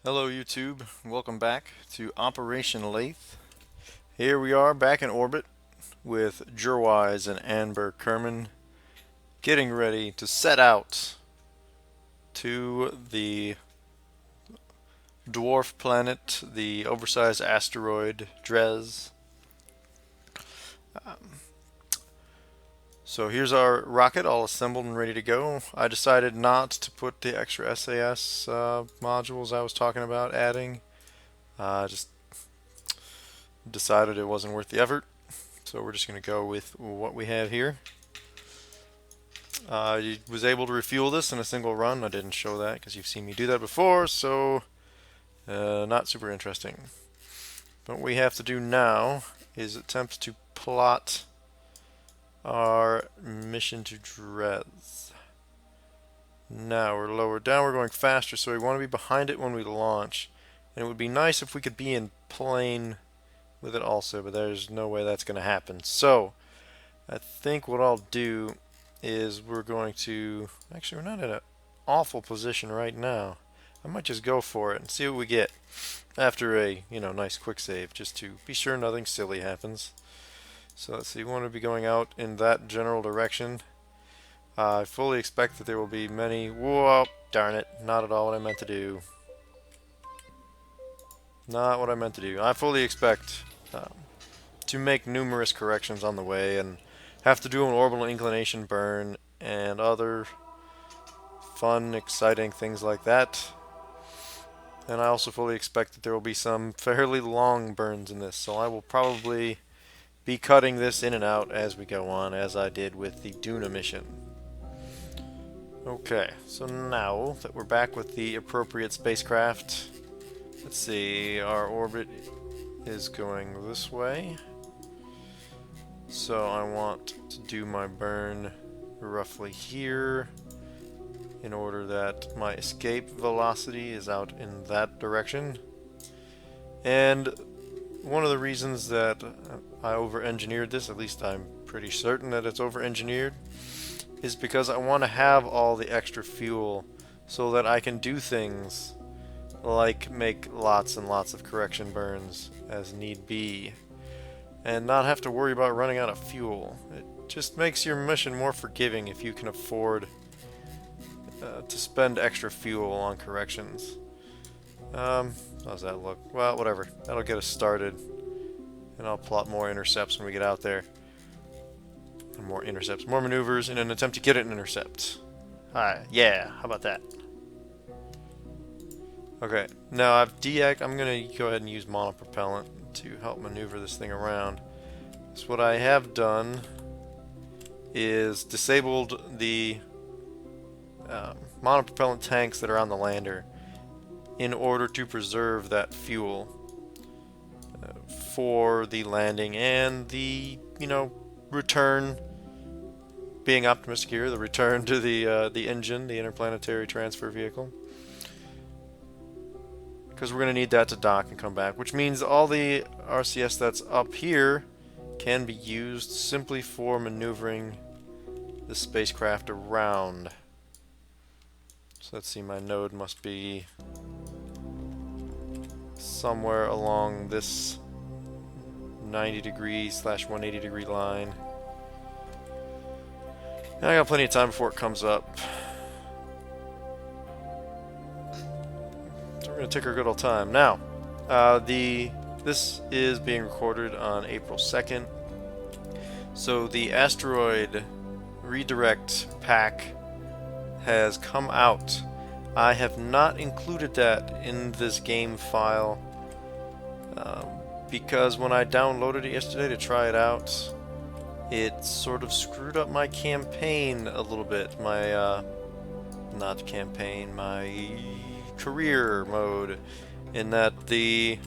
Hello YouTube, welcome back to Operation Laythe. Here we are back in orbit with Jurwise and Amber Kerman getting ready to set out to the dwarf planet, the oversized asteroid Dres. So here's our rocket all assembled and ready to go. I decided not to put the extra SAS modules I was talking about adding. Just decided it wasn't worth the effort. So we're just going to go with what we have here. I was able to refuel this in a single run. I didn't show that because you've seen me do that before, so not super interesting. But what we have to do now is attempt to plot our mission to Dres. Now we're lower down, we're going faster, so we want to be behind it when we launch. And it would be nice if we could be in plane with it also, but there's no way that's going to happen. So I think what I'll do is we're going to, actually we're not in an awful position right now. I might just go for it and see what we get after a, nice quick save, just to be sure nothing silly happens. So let's see, we want to be going out in that general direction. I fully expect that there will be many, whoa, darn it, not at all what I meant to do. Not what I meant to do. I fully expect to make numerous corrections on the way and have to do an orbital inclination burn and other fun, exciting things like that. And I also fully expect that there will be some fairly long burns in this, so I will probably be cutting this in and out as we go on, as I did with the Duna mission. Okay, so now that we're back with the appropriate spacecraft, let's see, our orbit is going this way. So I want to do my burn roughly here in order that my escape velocity is out in that direction. And one of the reasons that I over-engineered this, at least I'm pretty certain that it's over-engineered, is because I want to have all the extra fuel so that I can do things like make lots and lots of correction burns as need be and not have to worry about running out of fuel. It just makes your mission more forgiving if you can afford to spend extra fuel on corrections. How's that look? Well, whatever. That'll get us started. And I'll plot more intercepts when we get out there. And more intercepts, more maneuvers in an attempt to get an intercept. Alright, yeah, how about that? Okay, now I'm going to go ahead and use monopropellant to help maneuver this thing around. So what I have done is disabled the monopropellant tanks that are on the lander in order to preserve that fuel for the landing and the, return, being optimistic here, the return to the engine, the interplanetary transfer vehicle. Because we're going to need that to dock and come back, which means all the RCS that's up here can be used simply for maneuvering the spacecraft around. So let's see, my node must be somewhere along this 90°/180 degree line. And I got plenty of time before it comes up. So we're going to take our good old time. Now, this is being recorded on April 2nd. So the asteroid redirect pack has come out. I have not included that in this game file because when I downloaded it yesterday to try it out, it sort of screwed up my campaign a little bit. My not campaign, my career mode, in that the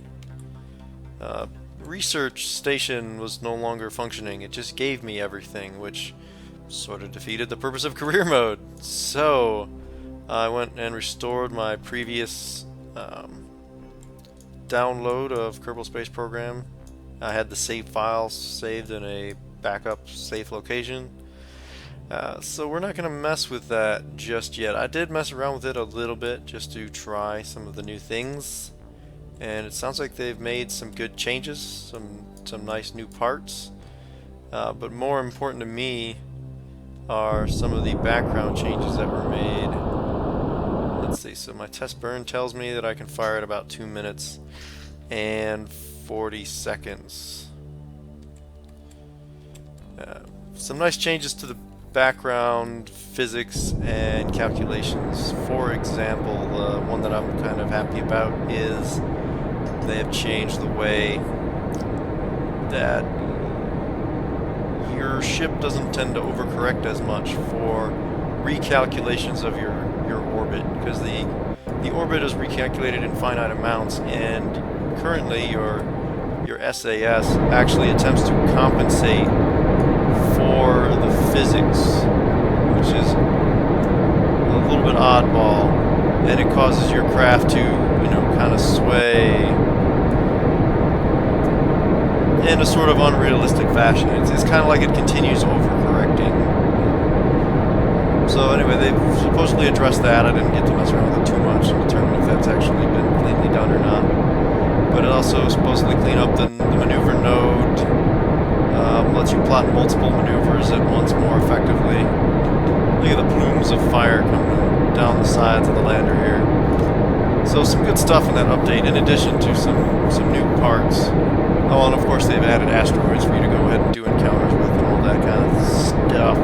research station was no longer functioning. It just gave me everything, which sort of defeated the purpose of career mode. So I went and restored my previous download of Kerbal Space Program. I had the save files saved in a backup safe location, So we're not going to mess with that just yet. I did mess around with it a little bit just to try some of the new things, and it sounds like they've made some good changes, some nice new parts. But more important to me are some of the background changes that were made. Let's see, so my test burn tells me that I can fire at about 2 minutes and 40 seconds. Some nice changes to the background physics and calculations. For example, one that I'm kind of happy about is they have changed the way that your ship doesn't tend to overcorrect as much for recalculations of your orbit, because the orbit is recalculated in finite amounts, and currently your SAS actually attempts to compensate for the physics, which is a little bit oddball, and it causes your craft to, kind of sway in a sort of unrealistic fashion. It's kind of like it continues overcorrecting. So anyway, they've supposedly addressed that. I didn't get to mess around with it too much to determine if that's actually been cleanly done or not. But it also supposedly clean up the maneuver node, lets you plot multiple maneuvers at once more effectively. Look at the plumes of fire coming down the sides of the lander here. So some good stuff in that update, in addition to some new parts. Oh, and of course they've added asteroids for you to go ahead and do encounters with and all that kind of stuff.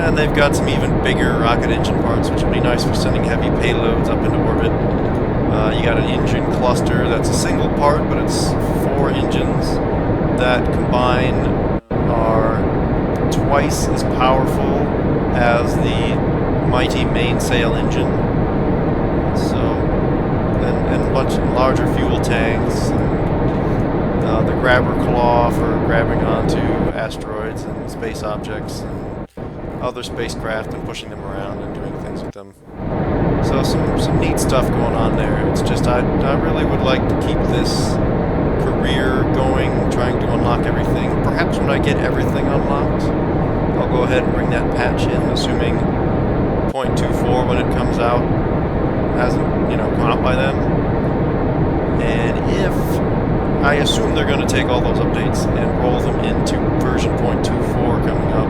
And they've got some even bigger rocket engine parts, which will be nice for sending heavy payloads up into orbit. You got an engine cluster that's a single part, but it's 4 engines that combine are twice as powerful as the mighty mainsail engine. So, and much larger fuel tanks, and the grabber claw for grabbing onto asteroids and space objects and other spacecraft and pushing them around and doing things with them. So some neat stuff going on there. It's just I really would like to keep this career going, trying to unlock everything. Perhaps when I get everything unlocked, I'll go ahead and bring that patch in, assuming 0.24 when it comes out hasn't, come out by then. And if I assume they're going to take all those updates and roll them into version 0.24 coming up,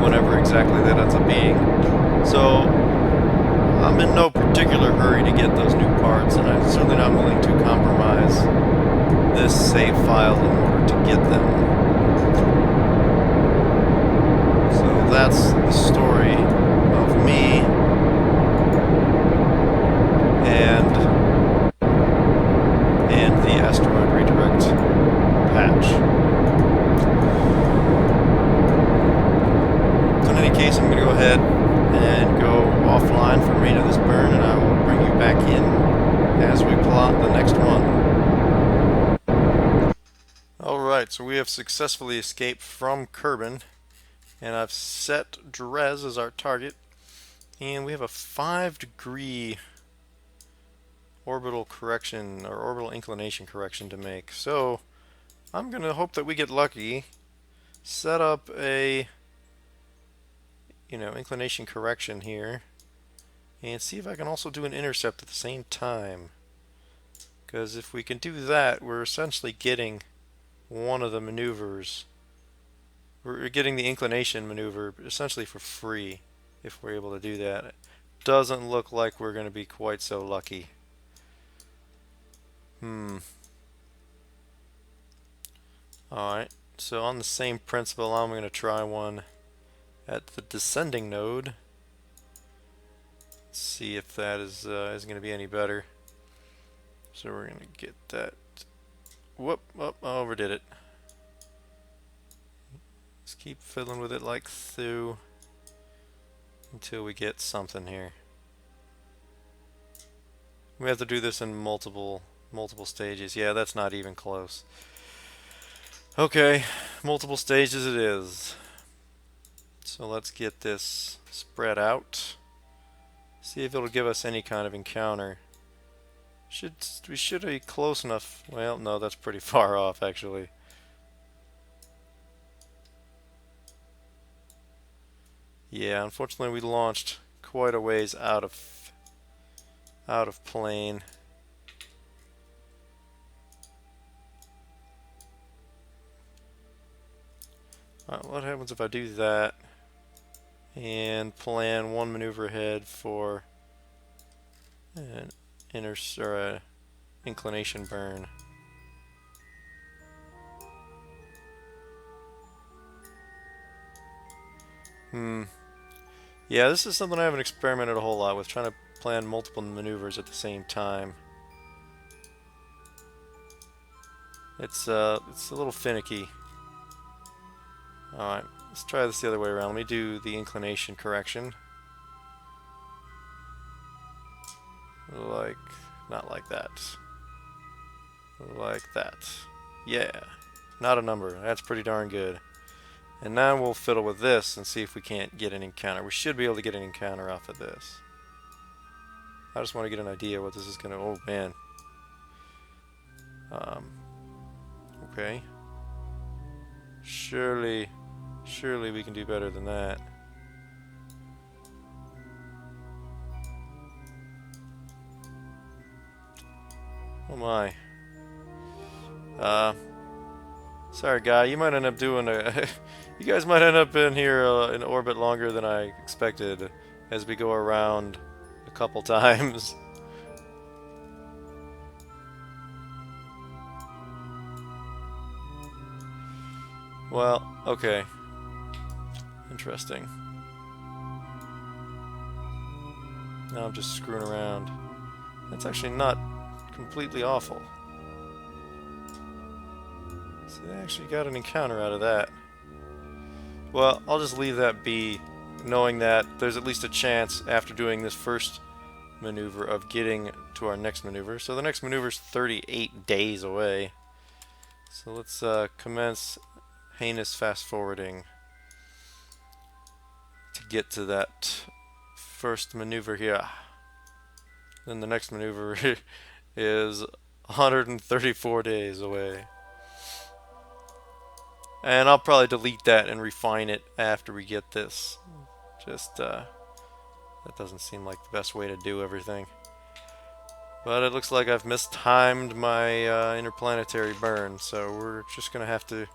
whenever exactly that ends up being. So I'm in no particular hurry to get those new parts, and I'm certainly not willing to compromise this save file in order to get them. So that's the story of me and the asteroid redirect patch. So in any case, I'm going to go ahead and go offline for Reign of this burn, and I will bring you back in as we plot the next one. Alright, so we have successfully escaped from Kerbin, and I've set Drez as our target, and we have a 5-degree orbital correction, or orbital inclination correction to make. So I'm going to hope that we get lucky, set up a inclination correction here, and see if I can also do an intercept at the same time. Because if we can do that, we're essentially getting one of the maneuvers. We're getting the inclination maneuver essentially for free if we're able to do that. It doesn't look like we're going to be quite so lucky. Alright, so on the same principle, I'm going to try one at the descending node. Let's see if that is going to be any better. So we're going to get that. Whoop, I overdid it. Let's keep fiddling with it like so until we get something here. We have to do this in multiple stages. Yeah, that's not even close. Okay, multiple stages it is. So let's get this spread out. See if it'll give us any kind of encounter. We should be close enough. Well, no, that's pretty far off actually. Yeah, unfortunately we launched quite a ways out of plane. What happens if I do that and plan one maneuver ahead for an inclination burn? Yeah, this is something I haven't experimented a whole lot with, trying to plan multiple maneuvers at the same time. It's a little finicky. Alright, let's try this the other way around. Let me do the inclination correction. Not like that. Like that. Yeah. Not a number. That's pretty darn good. And now we'll fiddle with this and see if we can't get an encounter. We should be able to get an encounter off of this. I just want to get an idea what this is going to... Oh, man. Okay. Surely we can do better than that. Oh my. Sorry guy, you might end up doing a... you guys might end up in here in orbit longer than I expected as we go around a couple times. Well, okay. Interesting. Now I'm just screwing around. That's actually not completely awful. So they actually got an encounter out of that. Well, I'll just leave that be, knowing that there's at least a chance after doing this first maneuver of getting to our next maneuver. So the next maneuver is 38 days away. So let's commence heinous fast forwarding to get to that first maneuver here. Then the next maneuver is 134 days away. And I'll probably delete that and refine it after we get this. Just, that doesn't seem like the best way to do everything. But it looks like I've mistimed my interplanetary burn, so we're just going to have to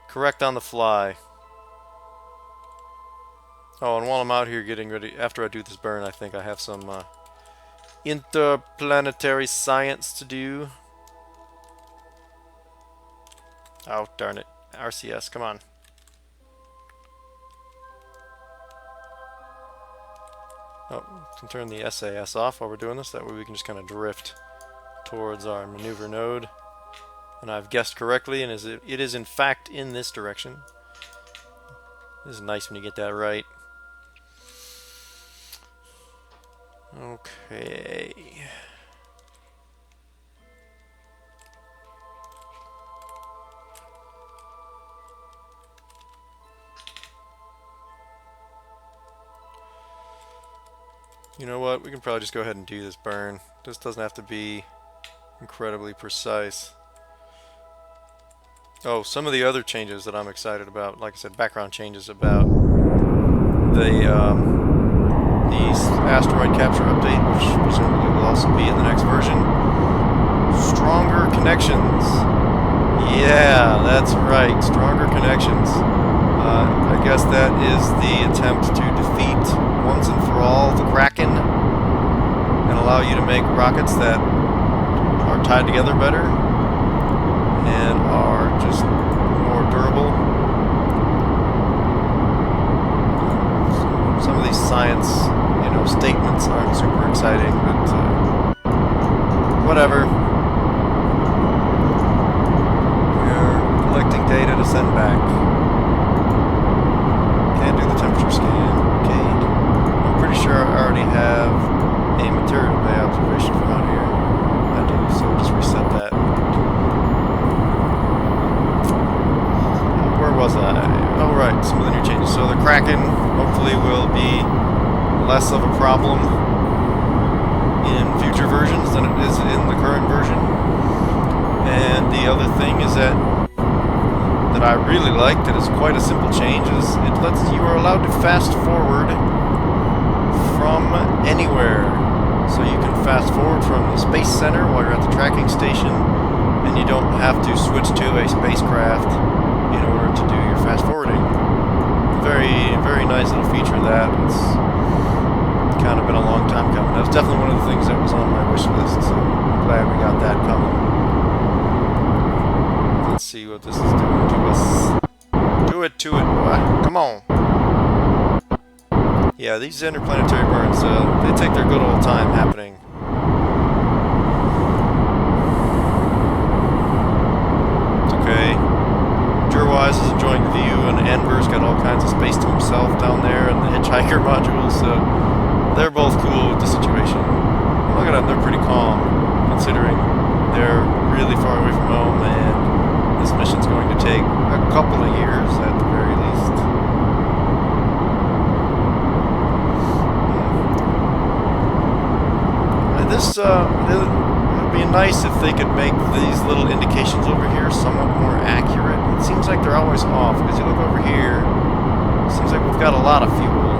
correct on the fly. Oh, and while I'm out here getting ready, after I do this burn, I think I have some interplanetary science to do. Oh, darn it. RCS, come on. Oh, we can turn the SAS off while we're doing this. That way we can just kind of drift towards our maneuver node. And I've guessed correctly, and it is in fact in this direction. This is nice when you get that right. Okay. You know what? We can probably just go ahead and do this burn. This doesn't have to be incredibly precise. Oh, some of the other changes that I'm excited about, like I said, background changes about the asteroid capture update, which presumably will also be in the next version. Stronger connections. Yeah, that's right. Stronger connections. I guess that is the attempt to defeat once and for all the Kraken and allow you to make rockets that are tied together better and are just more durable. Some of these science, statements aren't super exciting, but whatever. We're collecting data to send back. Can't do the temperature scan. Okay. I'm pretty sure I already have a material bay observation from out here. I do, so just reset that. Where was I? Oh, right, some of the new changes. So the Kraken hopefully will be less of a problem in future versions than it is in the current version. And the other thing is that I really like that is quite a simple change is it lets you are allowed to fast forward from anywhere. So you can fast forward from the Space Center while you're at the tracking station, and you don't have to switch to a spacecraft in order to do your fast forwarding. Very, very nice little feature of that. It's kind of been a long time coming. That was definitely one of the things that was on my wish list, so I'm glad we got that coming. Let's see what this is doing to us. Do it to it, boy. Come on. Yeah, these interplanetary burns, they take their good old time happening. It's okay. Jurwise is enjoying the view, and Enver's got all kinds of space to himself down there, and the hitchhiker modules, so they're both cool with the situation. Look at them, they're pretty calm, considering they're really far away from home, and this mission's going to take a couple of years at the very least. This, it would be nice if they could make these little indications over here somewhat more accurate. It seems like they're always off, because you look over here, it seems like we've got a lot of fuel.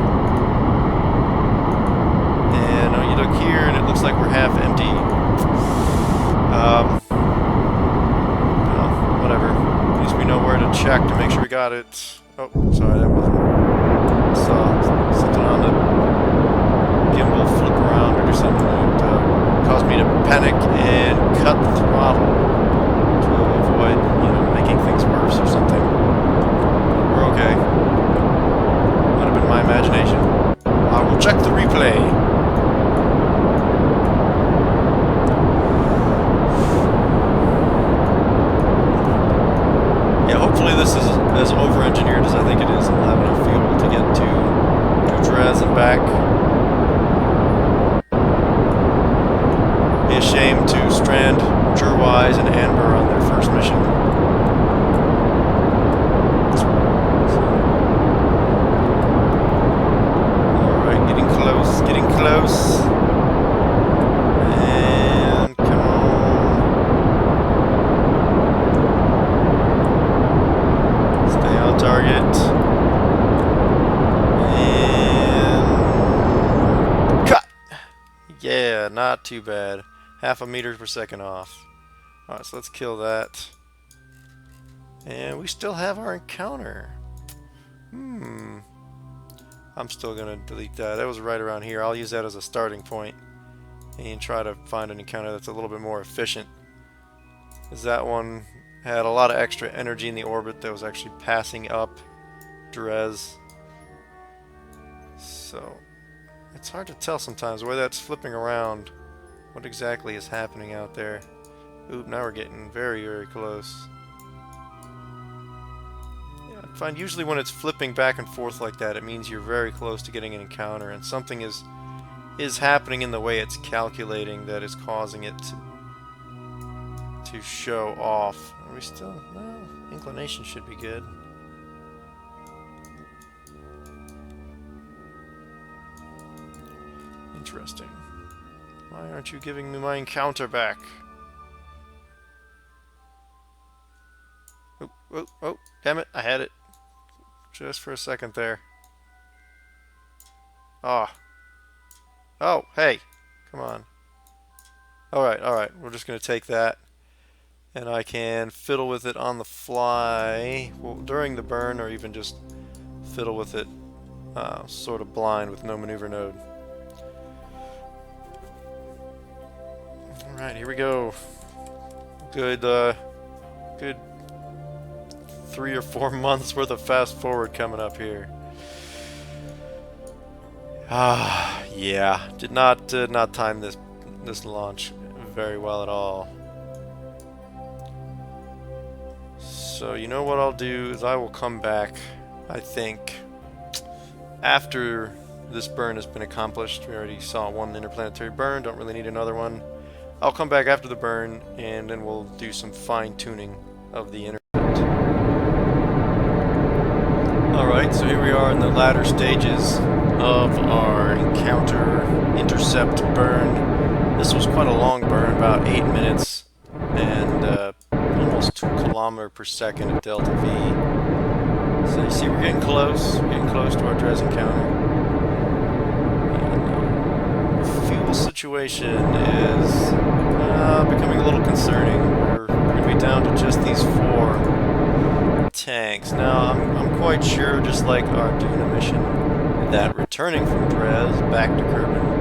And you look here, and it looks like we're half empty. Well, whatever. At least we know where to check to make sure we got it. Oh, sorry, that wasn't... I saw something on the gimbal flip around or do something that caused me to panic and cut the throttle to avoid, you know, making things worse or something. We're okay. Might have been my imagination. I will check the replay. Yeah, hopefully this is as over-engineered as I think it is, and we'll have enough fuel to get to Dres and back. Be a shame to strand Jurwise and Amber on their first mission. Alright, getting close, getting close. And come on. Stay on target. And cut! Yeah, not too bad. Half a meter per second off. Alright, so let's kill that. And we still have our encounter. I'm still going to delete that. That was right around here. I'll use that as a starting point and try to find an encounter that's a little bit more efficient. Because that one had a lot of extra energy in the orbit that was actually passing up Dres. So it's hard to tell sometimes the way that's flipping around. What exactly is happening out there? Oop, now we're getting very, very close. Yeah, I find usually when it's flipping back and forth like that, it means you're very close to getting an encounter, and something is happening in the way it's calculating that is causing it to show off. Are we still? No, inclination should be good. Interesting. Why aren't you giving me my encounter back? Oh, oh, oh, damn it, I had it. Just for a second there. Ah. Oh, hey, come on. Alright, we're just going to take that. And I can fiddle with it on the fly, well, during the burn, or even just fiddle with it sort of blind with no maneuver node. Alright, here we go. Good 3 or 4 months worth of fast forward coming up here. Yeah, did not time this launch very well at all. So you know what I'll do is I will come back, I think, after this burn has been accomplished. We already saw one interplanetary burn, don't really need another one. I'll come back after the burn, and then we'll do some fine-tuning of the internet. Alright, so here we are in the latter stages of our encounter, intercept, burn. This was quite a long burn, about 8 minutes, and almost 2 kilometers. kilometer per second at delta V. So you see we're getting close. We're getting close to our Dres encounter. And, fuel situation is becoming a little concerning. We're going to be down to just these 4 tanks. Now, I'm quite sure, just like our Duna mission, that returning from Dres back to Kerbin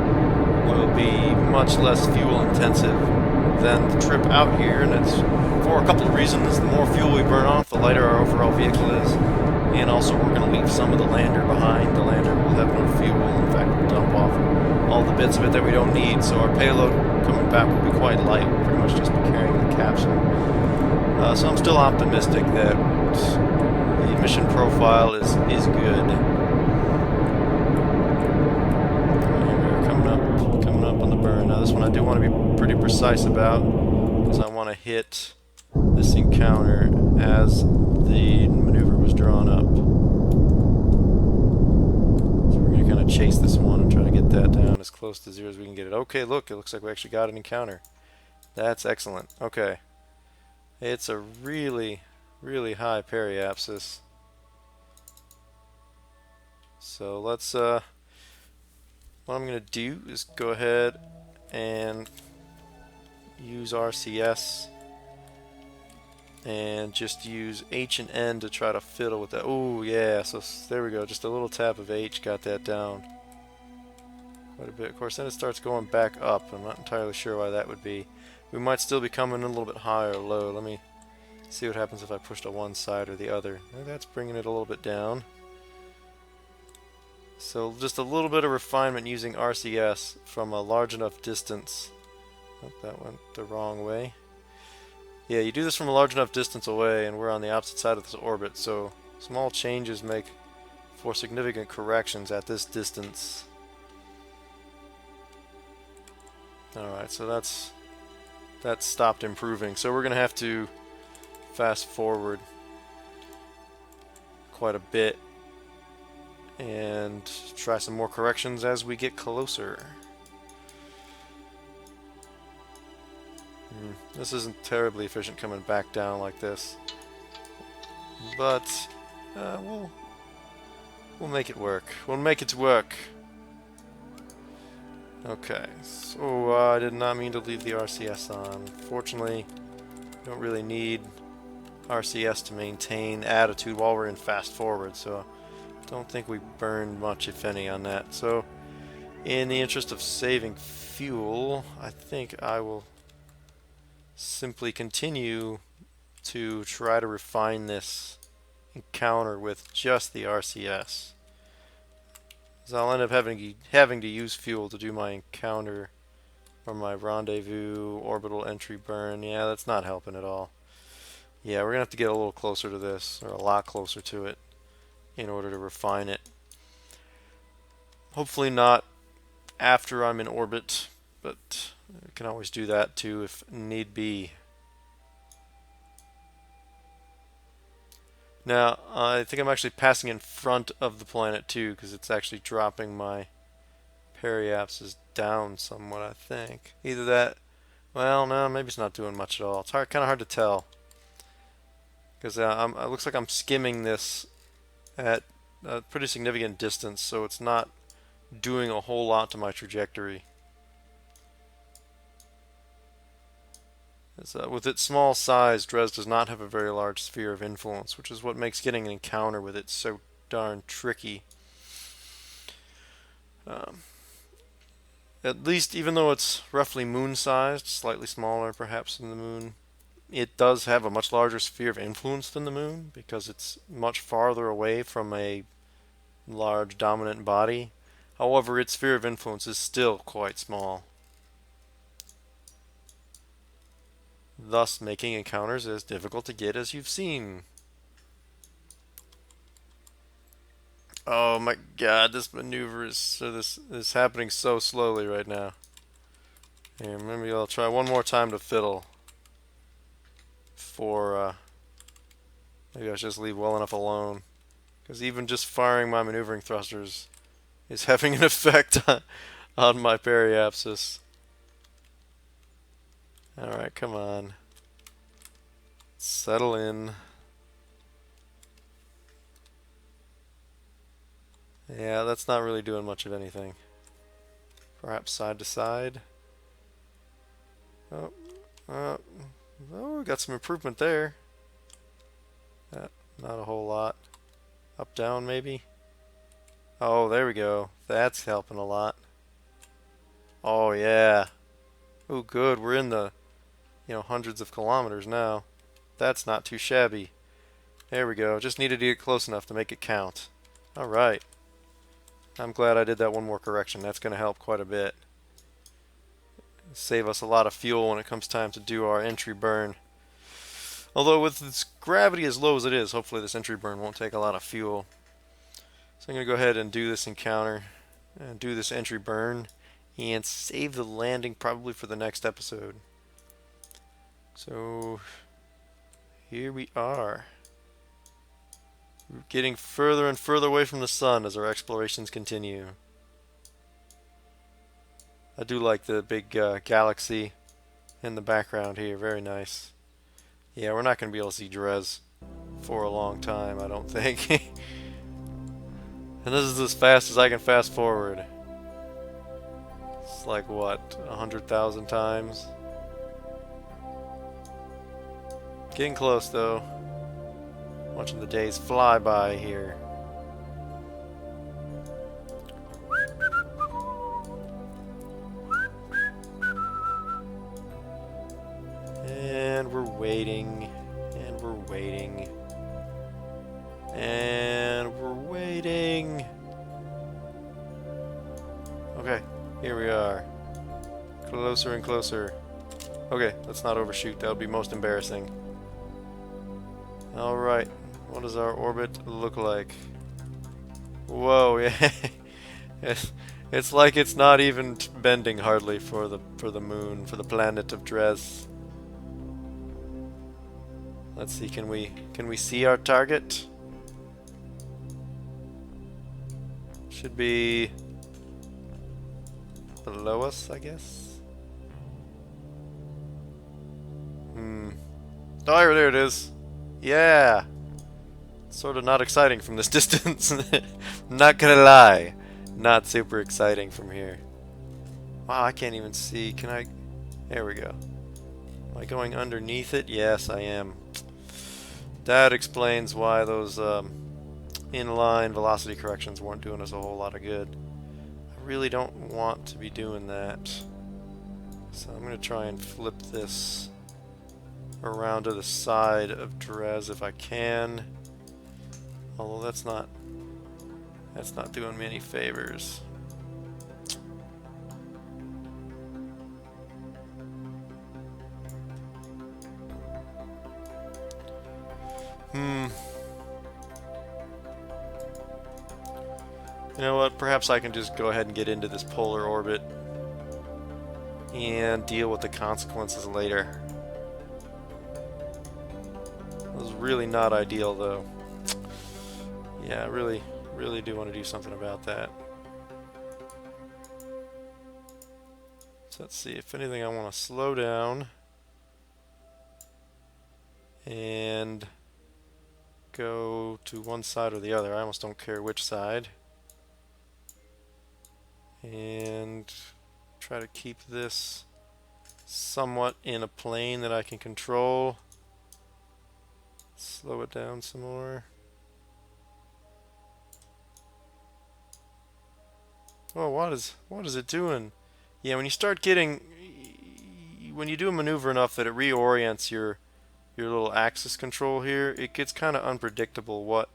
will be much less fuel intensive than the trip out here, and it's for a couple of reasons. The more fuel we burn off, the lighter our overall vehicle is, and also we're going to leave some of the lander behind. The lander will have no fuel. In fact, we'll dump off all the bits of it that we don't need, so our payload coming back will be quite light. We'll pretty much just be carrying the capsule. So I'm still optimistic that the mission profile is good. We're coming up on the burn. Now this one I do want to be pretty precise about, because I want to hit this encounter as the maneuver was drawn up. So we're going to kind of chase this one and try to get that down as close to 0 as we can get it. Okay, look, it looks like we actually got an encounter. That's excellent. Okay. It's a really, really high periapsis. So let's, what I'm going to do is go ahead and use RCS and just use H and N to try to fiddle with that. Oh yeah, so there we go, just a little tap of H got that down quite a bit. Of course then it starts going back up. I'm not entirely sure why that would be. We might still be coming in a little bit high or low. Let me see what happens if I push to one side or the other. That's bringing it a little bit down. So just a little bit of refinement using RCS from a large enough distance. Oh, that went the wrong way. Yeah, you do this from a large enough distance away, and we're on the opposite side of this orbit, so small changes make for significant corrections at this distance. Alright, so that's stopped improving. So we're going to have to fast forward quite a bit and try some more corrections as we get closer. This isn't terribly efficient coming back down like this, but we'll make it work. We'll make it work. Okay, so I did not mean to leave the RCS on. Fortunately, we don't really need RCS to maintain attitude while we're in fast forward, so I don't think we burned much, if any, on that. So, in the interest of saving fuel, I think I will simply continue to try to refine this encounter with just the RCS. So I'll end up having to use fuel to do my encounter or my rendezvous orbital entry burn. Yeah, that's not helping at all. Yeah, we're gonna have to get a little closer to this, or a lot closer to it, in order to refine it. Hopefully not after I'm in orbit, but I can always do that too if need be. Now, I think I'm actually passing in front of the planet too, because it's actually dropping my periapsis down somewhat, I think. Either that, well, no, maybe it's not doing much at all. It's kind of hard to tell, because it looks like I'm skimming this at a pretty significant distance, so it's not doing a whole lot to my trajectory. With its small size, Dres does not have a very large sphere of influence, which is what makes getting an encounter with it so darn tricky. At least, even though it's roughly moon-sized, slightly smaller perhaps than the moon, it does have a much larger sphere of influence than the moon, because it's much farther away from a large dominant body. However, its sphere of influence is still quite small, thus making encounters as difficult to get as you've seen. Oh my god, this maneuver is happening so slowly right now. Here, maybe I'll try one more time to fiddle. Maybe I should just leave well enough alone, because even just firing my maneuvering thrusters is having an effect on my periapsis. Alright, come on. Settle in. Yeah, that's not really doing much of anything. Perhaps side to side. Oh, oh, we got some improvement there. Not a whole lot. Up, down, maybe? Oh, there we go. That's helping a lot. Oh, yeah. Oh, good. We're in the, hundreds of kilometers now. That's not too shabby. There we go. Just needed to get close enough to make it count. All right. I'm glad I did that one more correction. That's going to help quite a bit. Save us a lot of fuel when it comes time to do our entry burn. Although with its gravity as low as it is, hopefully this entry burn won't take a lot of fuel. So I'm going to go ahead and do this encounter, and do this entry burn, and save the landing probably for the next episode. So here we are. We're getting further and further away from the sun as our explorations continue. I do like the big galaxy in the background here, very nice. Yeah, we're not going to be able to see Drez for a long time, I don't think. And this is as fast as I can fast forward. It's like, what, 100,000 times? Getting close, though. Watching the days fly by here. And we're waiting. And we're waiting. And we're waiting. Okay, here we are. Closer and closer. Okay, let's not overshoot. That would be most embarrassing. Alright, what does our orbit look like? Whoa, yeah. It's like it's not even bending hardly for the moon, for the planet of Drez. Let's see, can we see our target? Should be below us, I guess. Oh, there it is. Yeah. Sort of not exciting from this distance. Not gonna lie. Not super exciting from here. Wow, I can't even see. Can I? There we go. Am I going underneath it? Yes, I am. That explains why those inline velocity corrections weren't doing us a whole lot of good. I really don't want to be doing that. So I'm going to try and flip this around to the side of Drez if I can. Although that's not doing me any favors. You know what? Perhaps I can just go ahead and get into this polar orbit and deal with the consequences later. It was really not ideal, though. Yeah, I really do want to do something about that. So let's see. If anything, I want to slow down and go to one side or the other. I almost don't care which side. And try to keep this somewhat in a plane that I can control. Slow it down some more. Oh, what is it doing? Yeah, when you start getting, when you do a maneuver enough that it reorients your little axis control here, it gets kind of unpredictable what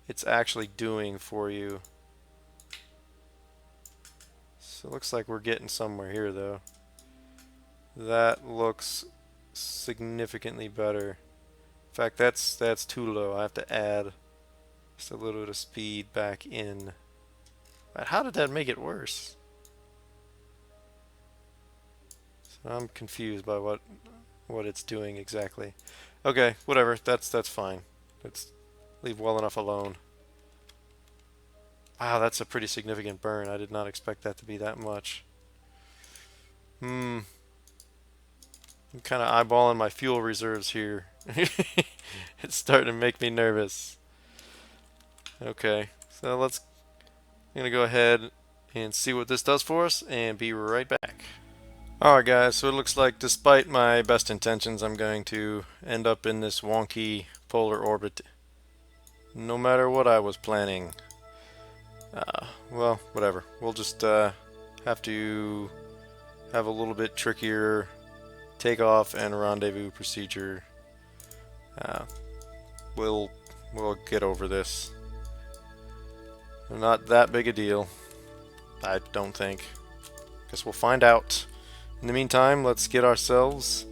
it's actually doing for you. So it looks like we're getting somewhere here, though. That looks significantly better. In fact, that's too low. I have to add just a little bit of speed back in. But how did that make it worse? So I'm confused by what it's doing exactly. Okay, whatever. That's fine. Let's leave well enough alone. Wow, that's a pretty significant burn. I did not expect that to be that much. I'm kind of eyeballing my fuel reserves here. It's starting to make me nervous. Okay, so I'm gonna go ahead and see what this does for us and be right back. Alright guys, so it looks like despite my best intentions, I'm going to end up in this wonky polar orbit. No matter what I was planning. Well, whatever. We'll just have to have a little bit trickier takeoff and rendezvous procedure. Uh, we'll get over this. Not that big a deal, I don't think. Guess we'll find out. In the meantime, let's get ourselves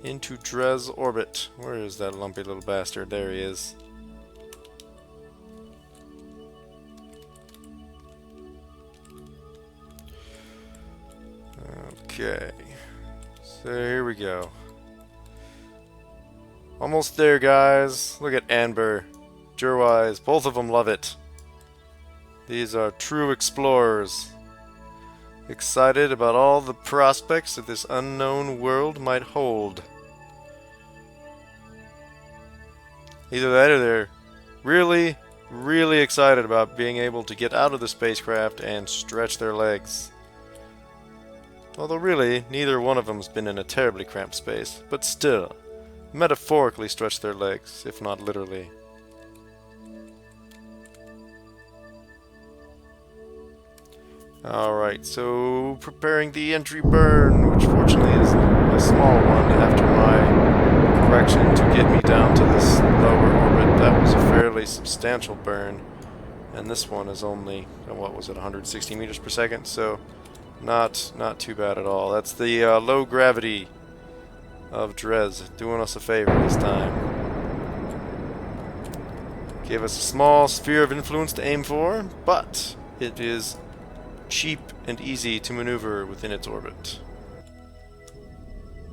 into Dres orbit. Where is that lumpy little bastard? There he is. Okay, so here we go. Almost there, guys. Look at Amber, Jurwise, both of them love it. These are true explorers. Excited about all the prospects that this unknown world might hold. Either that or they're really, really excited about being able to get out of the spacecraft and stretch their legs. Although really, neither one of them's been in a terribly cramped space, but still, metaphorically stretch their legs, if not literally. Alright, so preparing the entry burn, which fortunately is a small one after my correction to get me down to this lower orbit. That was a fairly substantial burn, and this one is only, what was it, 160 meters per second, so not too bad at all. That's the low gravity of Dres doing us a favor this time. Gave us a small sphere of influence to aim for, but it is cheap and easy to maneuver within its orbit.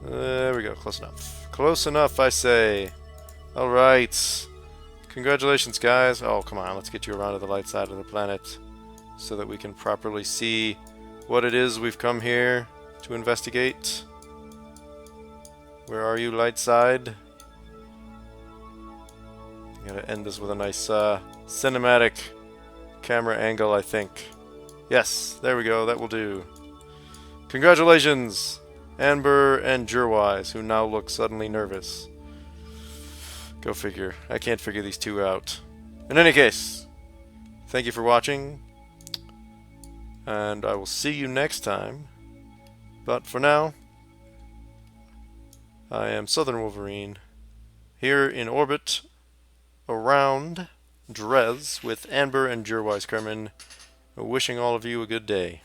There we go, close enough. Close enough, I say. Alright. Congratulations, guys. Oh, come on, let's get you around to the light side of the planet so that we can properly see what it is we've come here to investigate. Where are you, light side? Gotta end this with a nice cinematic camera angle, I think. Yes, there we go, that will do. Congratulations, Amber and Jurwise, who now look suddenly nervous. Go figure. I can't figure these two out. In any case, thank you for watching, and I will see you next time. But for now, I am Southern Wolverine, here in orbit around Dres with Amber and Jurwise Kerman, wishing all of you a good day.